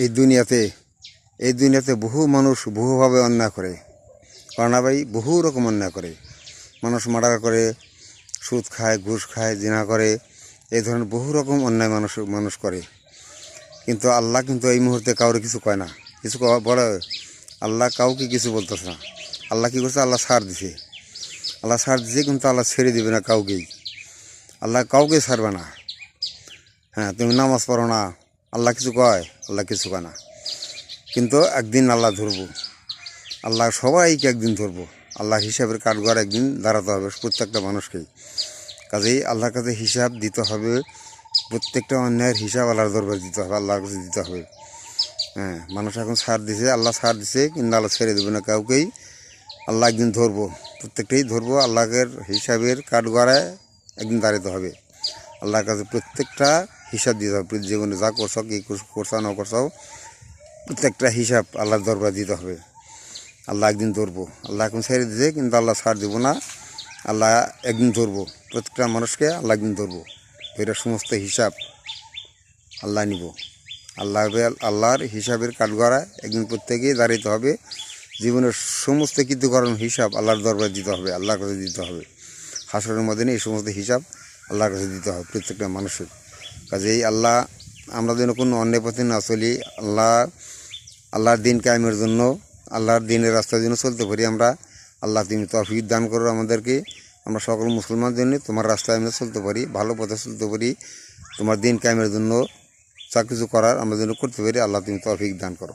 এই দুনিয়াতে বহু মানুষ বহুভাবে অন্যায় করে। করোনা ভাই বহু রকম অন্যায় করে। মানুষ মার্ডার করে, সুদ খায়, ঘুষ খায়, জিনা করে, এই ধরনের বহু রকম অন্যায় মানুষ করে। কিন্তু আল্লাহ কিন্তু এই মুহূর্তে কাউরে কিছু কয় না, কিছু বলে। আল্লাহ কাউকে কিছু বলতেছে না। আল্লাহ কী করছে? আল্লাহ ছাড় দিছে। কিন্তু আল্লাহ ছেড়ে দিবে না কাউকেই। আল্লাহ কাউকে ছাড়বে না। হ্যাঁ, তুমি নামাজ পড়ো না, আল্লাহ কিছু কয়? আল্লাহ কিছু কয় না। কিন্তু একদিন আল্লাহ ধরবো। আল্লাহ সবাইকে একদিন ধরবো। আল্লাহর হিসাবের কাঠগড় একদিন দাঁড়াতে হবে প্রত্যেকটা মানুষকেই। কাজেই আল্লাহর কাছে হিসাব দিতে হবে। প্রত্যেকটা অন্যায়ের হিসাব আল্লাহর দরবারে দিতে হবে, আল্লাহর কাছে দিতে হবে। হ্যাঁ, মানুষ এখন ছাড় দিছে, আল্লাহ ছাড় দিছে, কিন্তু আল্লাহ ছেড়ে দেবে না কাউকেই। আল্লাহ একদিন ধরবো, প্রত্যেকটাই ধরবো। আল্লাহের হিসাবের কাঠগড়ায় একদিন দাঁড়াতে হবে। আল্লাহর কাছে প্রত্যেকটা হিসাব দিতে হবে। জীবনে যা করছো, কী করছো না করছো, প্রত্যেকটা হিসাব আল্লাহর দরবারে দিতে হবে। আল্লাহ একদিন ধরবো। আল্লাহ এখন ছেড়ে দিছে, কিন্তু আল্লাহ ছাড় দেবো না। আল্লাহ একদিন ধরবো, প্রত্যেকটা মানুষকে আল্লাহ একদিন ধরবো। এটা সমস্ত হিসাব আল্লাহ নিব। আল্লাহর হিসাবের কাঠগড়ায় একদিন প্রত্যেকেই দাঁড়াতে হবে। জীবনের সমস্ত কৃতকর্ম হিসাব আল্লাহর দরবারে দিতে হবে, আল্লাহর কাছে দিতে হবে। হাসরের মধ্যে এই সমস্ত হিসাব আল্লাহর কাছে দিতে হবে প্রত্যেকটা মানুষের। কাজেই আমরা যেন কোনো অন্যায় পথে না চলি। আল্লাহর দিন কায়েমের জন্য, আল্লাহর দিনের রাস্তার জন্য চলতে পারি আমরা। আল্লাহ তুমি তৌফিক দান করো আমাদেরকে। আমরা সকল মুসলমান জন্য তোমার রাস্তায় আমরা চলতে পারি, ভালো পথে চলতে পারি। তোমার দিন কায়েমের জন্য যা কিছু করার আমরা যেন করতে পারি। আল্লাহ তুমি তৌফিক দান করো।